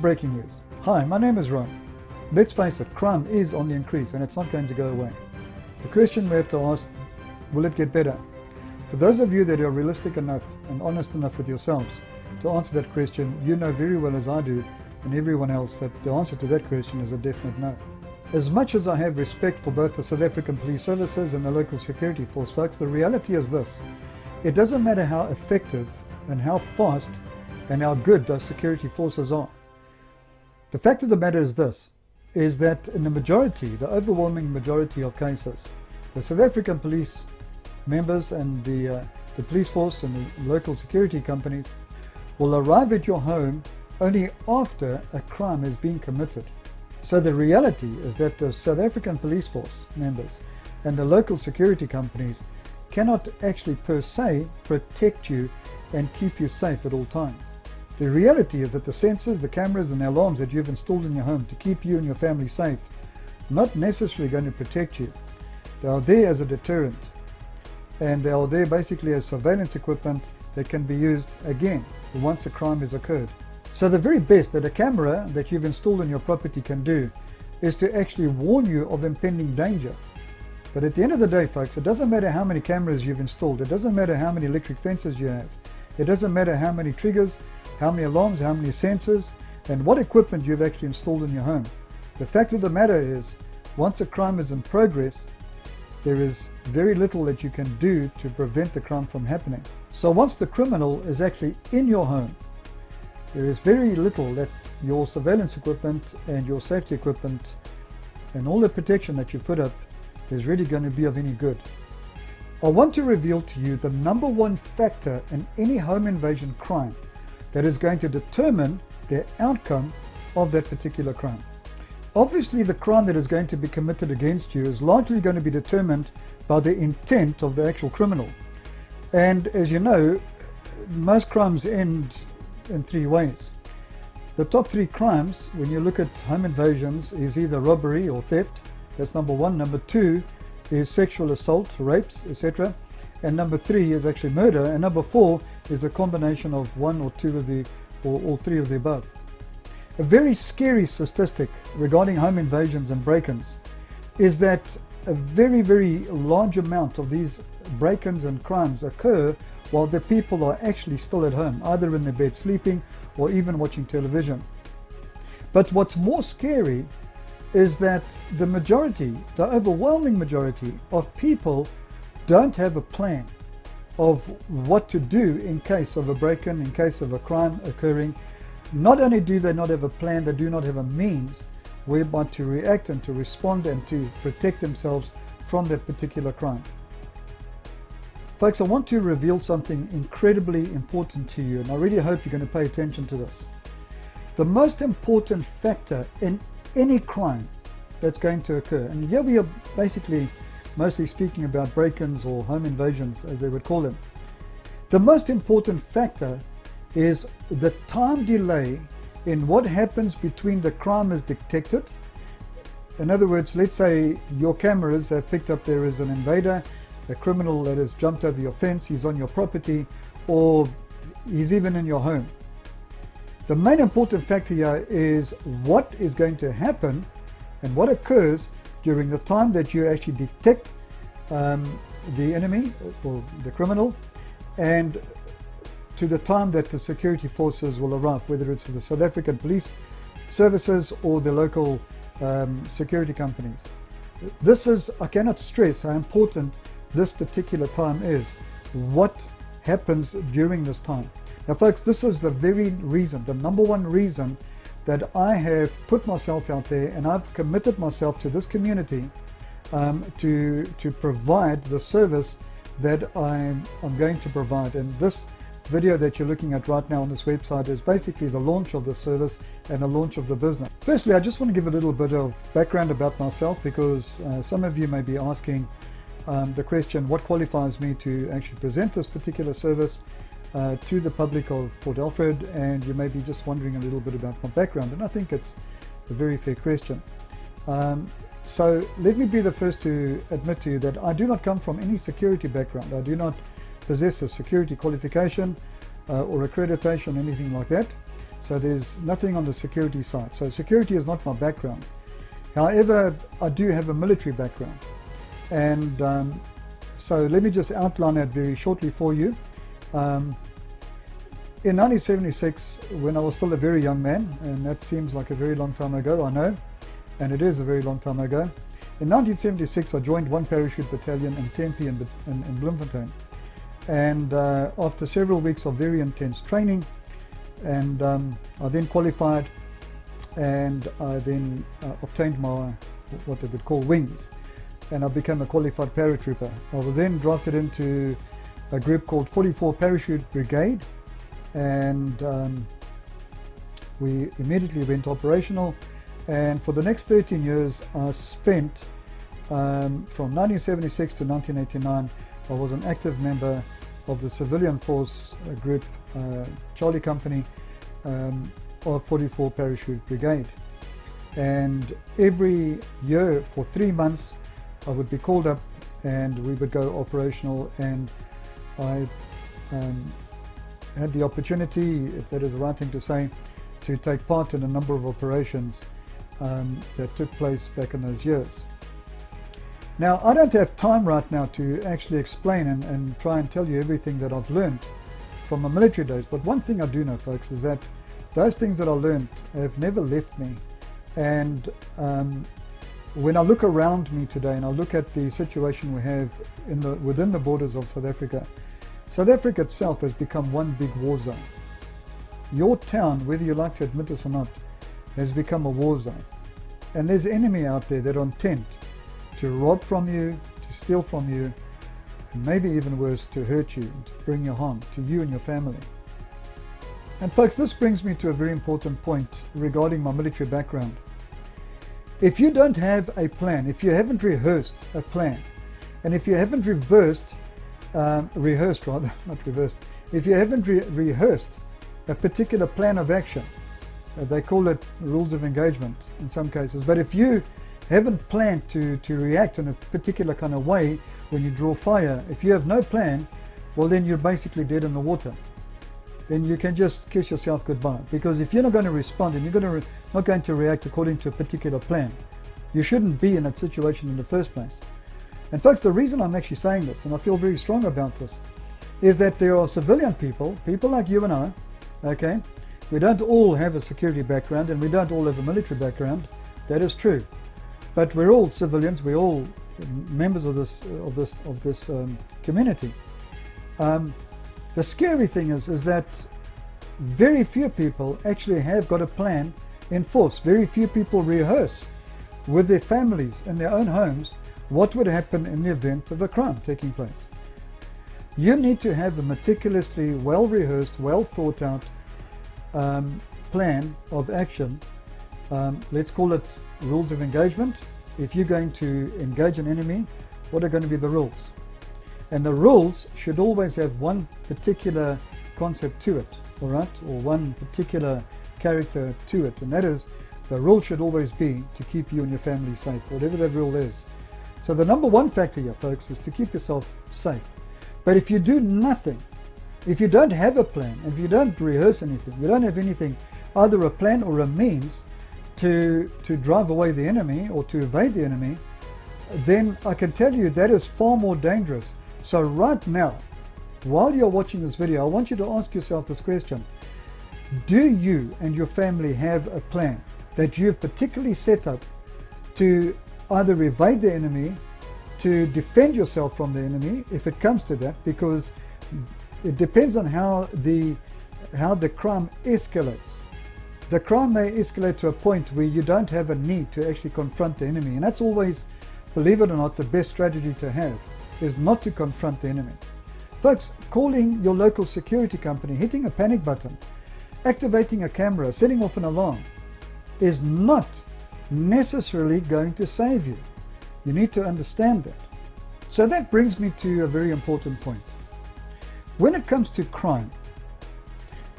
breaking news. Hi, my name is Ron. Let's face it, crime is on the increase and it's not going to go away. The question we have to ask, will it get better? For those of you that are realistic enough and honest enough with yourselves to answer that question, you know very well as I do and everyone else that the answer to that question is a definite no. As much as I have respect for both the South African police services and the local security force, folks, the reality is this. It doesn't matter how effective and how fast and how good those security forces are. The fact of the matter is this, is that in the majority, the overwhelming majority of cases, the South African police members and the police force and the local security companies will arrive at your home only after a crime has been committed. So the reality is that the South African police force members and the local security companies cannot actually per se protect you and keep you safe at all times. The reality is that the sensors, the cameras and the alarms that you've installed in your home to keep you and your family safe are not necessarily going to protect you. They are there as a deterrent, and they are there basically as surveillance equipment that can be used again once a crime has occurred. So the very best that a camera that you've installed in your property can do is to actually warn you of impending danger. But at the end of the day, folks, it doesn't matter how many cameras you've installed, it doesn't matter how many electric fences you have, it doesn't matter how many triggers, how many alarms, how many sensors, and what equipment you've actually installed in your home. The fact of the matter is, once a crime is in progress, there is very little that you can do to prevent the crime from happening. So once the criminal is actually in your home, there is very little that your surveillance equipment and your safety equipment and all the protection that you put up is really going to be of any good. I want to reveal to you the number one factor in any home invasion crime that is going to determine the outcome of that particular crime. Obviously, the crime that is going to be committed against you is largely going to be determined by the intent of the actual criminal. And as you know, most crimes end in three ways. The top three crimes, when you look at home invasions, is either robbery or theft. That's number one. Number two is sexual assault, rapes, etc. And number three is actually murder. And number four is a combination of one or two of the, or all three of the above. A very scary statistic regarding home invasions and break-ins is that a very, very large amount of these break-ins and crimes occur while the people are actually still at home, either in their bed sleeping or even watching television. But what's more scary is that the majority, the overwhelming majority of people don't have a plan of what to do in case of a break-in, in case of a crime occurring. Not only do they not have a plan, they do not have a means whereby to react and to respond and to protect themselves from that particular crime. Folks, I want to reveal something incredibly important to you, and I really hope you're going to pay attention to this. The most important factor in any crime that's going to occur, and here we are basically mostly speaking about break-ins or home invasions as they would call them. The most important factor is the time delay in what happens between the crime is detected. In other words, let's say your cameras have picked up there is an invader, a criminal that has jumped over your fence, he's on your property, or he's even in your home. The main important factor here is what is going to happen and what occurs during the time that you actually detect the enemy or the criminal, and to the time that the security forces will arrive, whether it's the South African police services or the local security companies. This is, I cannot stress how important this particular time is, what happens during this time. Now folks, this is the very reason, the number one reason that I have put myself out there and I've committed myself to this community to provide the service that I'm going to provide. And this video that you're looking at right now on this website is basically the launch of the service and the launch of the business. Firstly, I just want to give a little bit of background about myself, because some of you may be asking the question, what qualifies me to actually present this particular service to the public of Port Alfred, and you may be just wondering a little bit about my background, and I think it's a very fair question. So let me be the first to admit to you that I do not come from any security background. I do not possess a security qualification or accreditation, anything like that. So there's nothing on the security side. So security is not my background. However, I do have a military background. And so let me just outline that very shortly for you. In 1976, when I was still a very young man, and that seems like a very long time ago, I know, and it is a very long time ago. In 1976, I joined 1 Parachute Battalion in Tempe in Bloemfontein. And after several weeks of very intense training, and I then qualified, and I then obtained my, what they would call wings, and I became a qualified paratrooper. I was then drafted into a group called 44 Parachute Brigade, and we immediately went operational. And for the next 13 years, I spent from 1976 to 1989, I was an active member of the civilian force group, Charlie Company, of 44 Parachute Brigade. And every year for 3 months, I would be called up and we would go operational, and I had the opportunity, if that is the right thing to say, to take part in a number of operations that took place back in those years. Now, I don't have time right now to actually explain and try and tell you everything that I've learned from my military days, but one thing I do know, folks, is that those things that I learned have never left me. And when I look around me today and I look at the situation we have within the borders of South Africa, South Africa itself has become one big war zone. Your town, whether you like to admit this or not, has become a war zone. And there's enemy out there that are intent to rob from you, to steal from you, and maybe even worse, to hurt you, and to bring you harm to you and your family. And folks, this brings me to a very important point regarding my military background. If you don't have a plan, if you haven't rehearsed a plan, and if you haven't rehearsed a particular plan of action, they call it rules of engagement in some cases, but if you haven't planned to react in a particular kind of way when you draw fire, if you have no plan, well then you're basically dead in the water. Then you can just kiss yourself goodbye, because if you're not going to respond and you're not going to react according to a particular plan, you shouldn't be in that situation in the first place. And folks, the reason I'm actually saying this, and I feel very strong about this, is that there are civilian people like you and I, okay? We don't all have a security background and we don't all have a military background. That is true. But we're all civilians, we're all members of this community. The scary thing is that very few people actually have got a plan in force. Very few people rehearse with their families in their own homes what would happen in the event of a crime taking place. You need to have a meticulously well-rehearsed, well-thought-out plan of action. Let's call it rules of engagement. If you're going to engage an enemy, what are going to be the rules? And the rules should always have one particular concept to it, all right, or one particular character to it, and that is, the rule should always be to keep you and your family safe, whatever that rule is. So the number one factor here, folks, is to keep yourself safe. But if you do nothing, if you don't have a plan, if you don't rehearse anything, you don't have anything, either a plan or a means to drive away the enemy or to evade the enemy, then I can tell you that is far more dangerous. So right now, while you're watching this video, I want you to ask yourself this question. Do you and your family have a plan that you've particularly set up to either evade the enemy, to defend yourself from the enemy, if it comes to that, because it depends on how the crime escalates. The crime may escalate to a point where you don't have a need to actually confront the enemy, and that's always, believe it or not, the best strategy to have, is not to confront the enemy. Folks, calling your local security company, hitting a panic button, activating a camera, setting off an alarm, is not necessarily going to save you. You need to understand that. So that brings me to a very important point. When it comes to crime,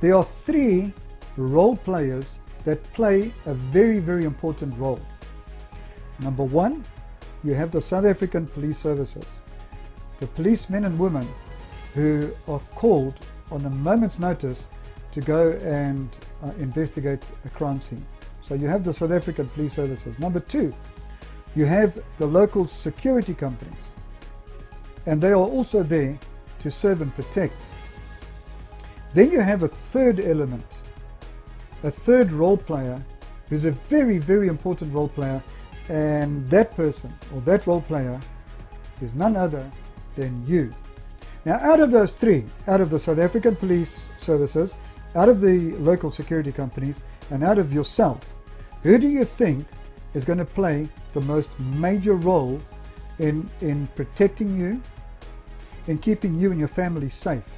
there are 3 role players that play a very, very important role. Number 1, you have the South African Police Services, the policemen and women who are called on a moment's notice to go and investigate a crime scene. So you have the South African Police Services. Number two, you have the local security companies, and they are also there to serve and protect. Then you have a third element, a third role player, who's a very, very important role player, and that person or that role player is none other than you. Now, out of those three, out of the South African Police Services, out of the local security companies, and out of yourself, who do you think is going to play the most major role in protecting you, in keeping you and your family safe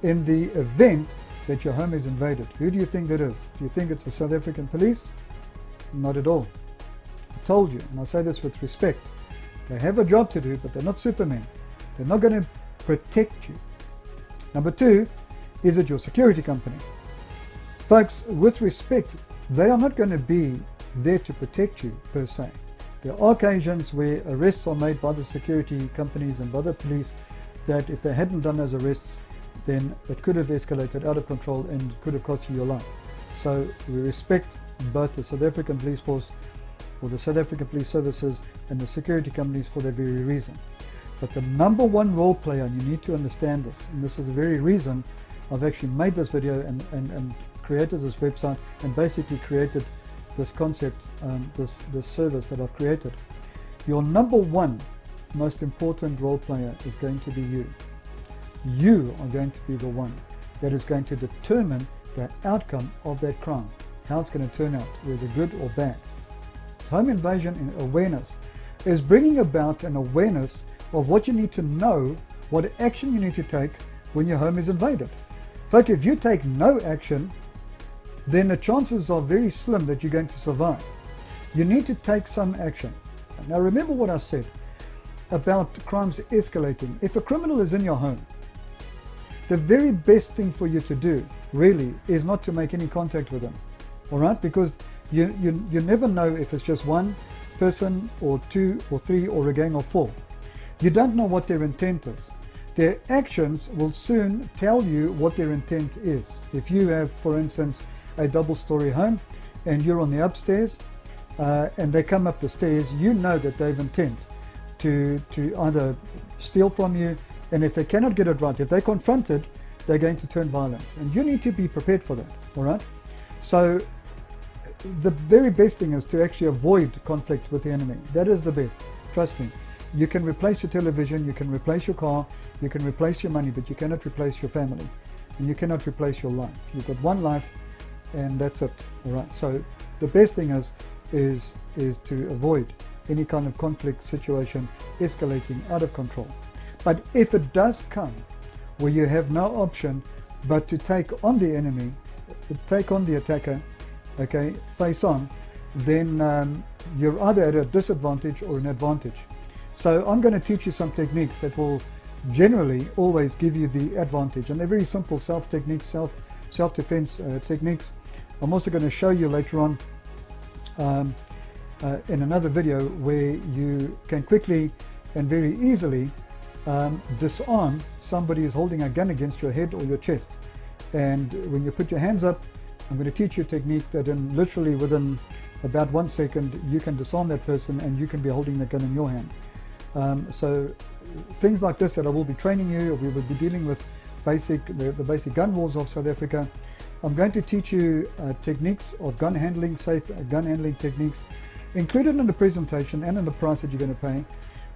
in the event that your home is invaded? Who do you think that is? Do you think it's the South African police? Not at all. I told you, and I say this with respect, they have a job to do, but they're not Superman. They're not going to protect you. Number two, is it your security company? Folks, with respect, they are not going to be there to protect you per se. There are occasions where arrests are made by the security companies and by the police that if they hadn't done those arrests, then it could have escalated out of control and could have cost you your life. So we respect both the South African Police Force or the South African Police Services and the security companies for that very reason. But the number one role player, and you need to understand this, and this is the very reason I've actually made this video and created this website and basically created this concept, this service that I've created. Your number one most important role player is going to be you. You are going to be the one that is going to determine the outcome of that crime, how it's going to turn out, whether good or bad. Home invasion and awareness is bringing about an awareness of what you need to know, what action you need to take when your home is invaded. Folks, if you take no action, then the chances are very slim that you're going to survive. You need to take some action. Now remember what I said about crimes escalating. If a criminal is in your home, the very best thing for you to do really is not to make any contact with them, all right? Because you never know if it's just one person or two or three or a gang of four. You don't know what their intent is. Their actions will soon tell you what their intent is. If you have, for instance, a double-story home and you're on the upstairs and they come up the stairs, you know that they have intent to either steal from you, and if they cannot get it right, if they're confronted, they're going to turn violent, and you need to be prepared for that, all right? So the very best thing is to actually avoid conflict with the enemy. That is the best, trust me. You can replace your television, you can replace your car, you can replace your money, but you cannot replace your family, and you cannot replace your life. You've got one life, and that's it, all right? So the best thing is to avoid any kind of conflict situation escalating out of control. But if it does come where you have no option but to take on the enemy, take on the attacker, okay, face on, then you're either at a disadvantage or an advantage. So I'm going to teach you some techniques that will generally always give you the advantage, and they're very simple self-techniques, self-defense techniques. I'm also going to show you later on in another video where you can quickly and very easily disarm somebody who's holding a gun against your head or your chest. And when you put your hands up, I'm going to teach you a technique that literally within about 1 second you can disarm that person and you can be holding the gun in your hand. So things like this that I will be training you, or we will be dealing with the basic gun laws of South Africa. I'm going to teach you techniques of gun handling, safe gun handling techniques, included in the presentation and in the price that you're going to pay.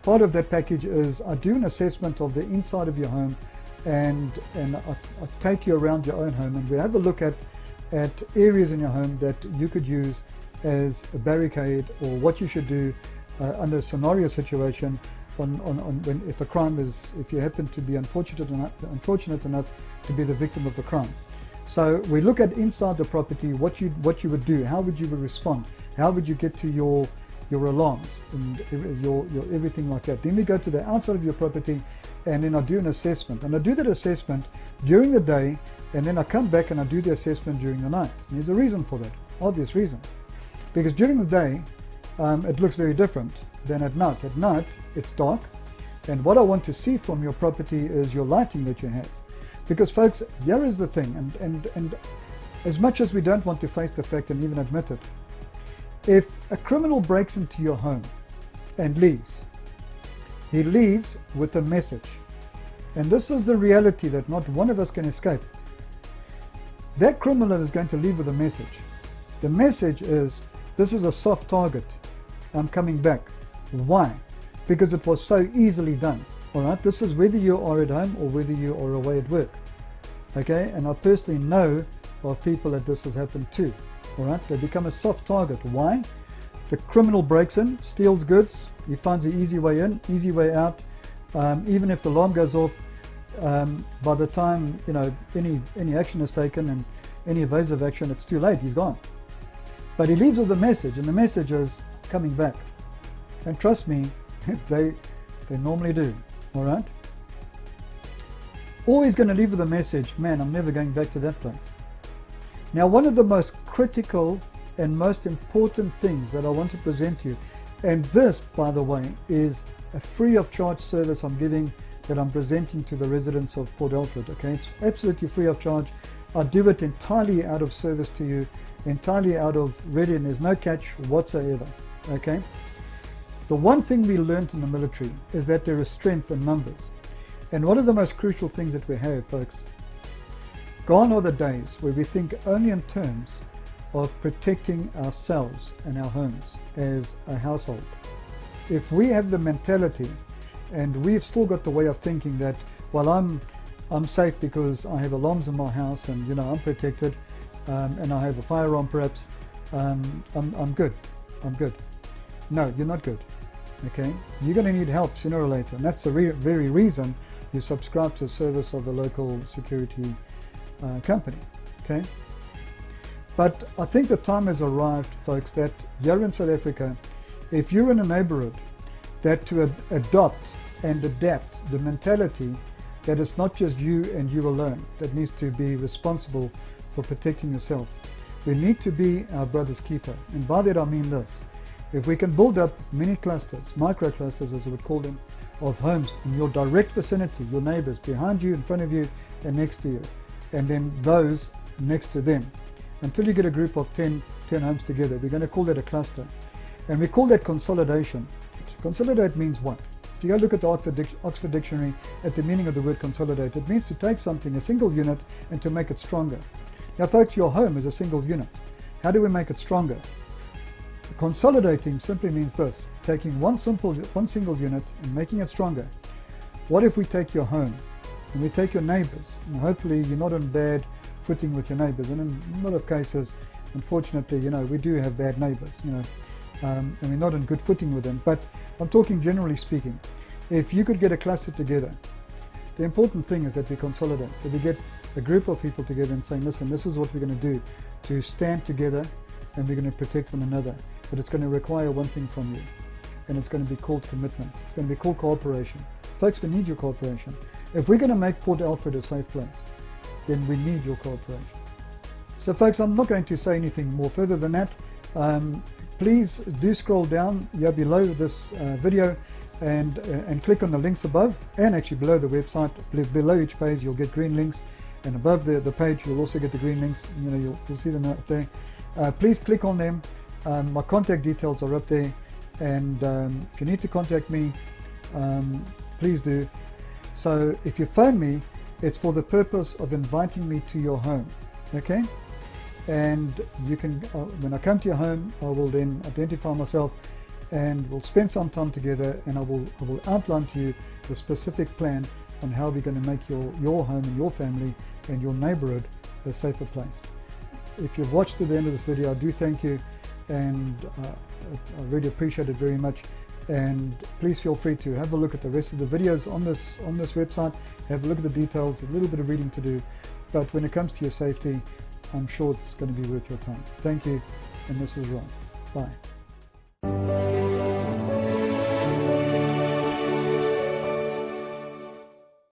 Part of that package is I do an assessment of the inside of your home, and I take you around your own home, and we have a look at areas in your home that you could use as a barricade, or what you should do under a scenario situation when if you happen to be unfortunate enough to be the victim of a crime. So we look at inside the property, what you would do, how would you respond, how would you get to your alarms and your everything like that. Then we go to the outside of your property, and then I do an assessment, and I do that assessment during the day, and then I come back and I do the assessment during the night. And there's a reason for that, obvious reason, because during the day it looks very different than at night. At night it's dark, and what I want to see from your property is your lighting that you have. Because folks, here is the thing, and as much as we don't want to face the fact and even admit it, if a criminal breaks into your home and leaves, he leaves with a message. And this is the reality that not one of us can escape. That criminal is going to leave with a message. The message is, this is a soft target. I'm coming back. Why? Because it was so easily done. All right, this is whether you are at home or whether you are away at work. Okay, and I personally know of people that this has happened to. All right, they become a soft target. Why? The criminal breaks in, steals goods, he finds the easy way in, easy way out. Even if the alarm goes off, by the time any action is taken and any evasive action, it's too late, he's gone. But he leaves with a message, and the message is coming back. And trust me, they normally do. All right? Always going to leave with a message, man, I'm never going back to that place. Now, one of the most critical and most important things that I want to present to you, and this, by the way, is a free of charge service I'm giving, that I'm presenting to the residents of Port Alfred. Okay, it's absolutely free of charge. I do it entirely out of service to you, entirely out of ready, and there's no catch whatsoever. Okay, the one thing we learned in the military is that there is strength in numbers, and one of the most crucial things that we have, folks, gone are the days where we think only in terms of protecting ourselves and our homes as a household. If we have the mentality, and we've still got the way of thinking that, well, I'm safe because I have alarms in my house, and I'm protected, and I have a firearm perhaps, I'm good. No, you're not good. Okay, you're going to need help sooner or later, and that's the very reason you subscribe to a service of a local security company. Okay, but I think the time has arrived, folks, that here in South Africa, if you're in a neighborhood, that to adopt and adapt the mentality that it's not just you and you alone that needs to be responsible for protecting yourself. We need to be our brother's keeper, and by that I mean this: if we can build up mini clusters, micro clusters as I would call them, of homes in your direct vicinity, your neighbors behind you, in front of you, and next to you, and then those next to them, until you get a group of 10 homes together. We're going to call that a cluster, and we call that consolidation. Consolidate means what? If you go look at the Oxford Dictionary at the meaning of the word consolidate, it means to take something, a single unit, and to make it stronger. Now folks, your home is a single unit. How do we make it stronger? Consolidating simply means this: taking one single unit and making it stronger. What if we take your home and we take your neighbors, and hopefully you're not on bad footing with your neighbors, and in a lot of cases, unfortunately, we do have bad neighbors, and we're not on good footing with them, but I'm talking generally speaking. If you could get a cluster together, the important thing is that we consolidate, that we get a group of people together and saying, listen, this is what we're going to do to stand together, and we're going to protect one another. But it's going to require one thing from you, and it's going to be called commitment. It's going to be called cooperation. Folks, we need your cooperation. If we're going to make Port Alfred a safe place, then we need your cooperation. So folks, I'm not going to say anything more further than that. Please do scroll down here below this video and click on the links above, and actually below the website. Below each page you'll get green links, and above the page you'll also get the green links. You'll see them up there. Please click on them. My contact details are up there, and if you need to contact me, please do. So if you phone me, it's for the purpose of inviting me to your home. Okay, and you can, when I come to your home, I will then identify myself, and we'll spend some time together, and I will outline to you the specific plan on how we're going to make your home and your family and your neighborhood a safer place. If you've watched to the end of this video, I do thank you, and I really appreciate it very much. And please feel free to have a look at the rest of the videos on this website. Have a look at the details, a little bit of reading to do, but when it comes to your safety, I'm sure it's going to be worth your time. Thank you, and this is Ron. Bye.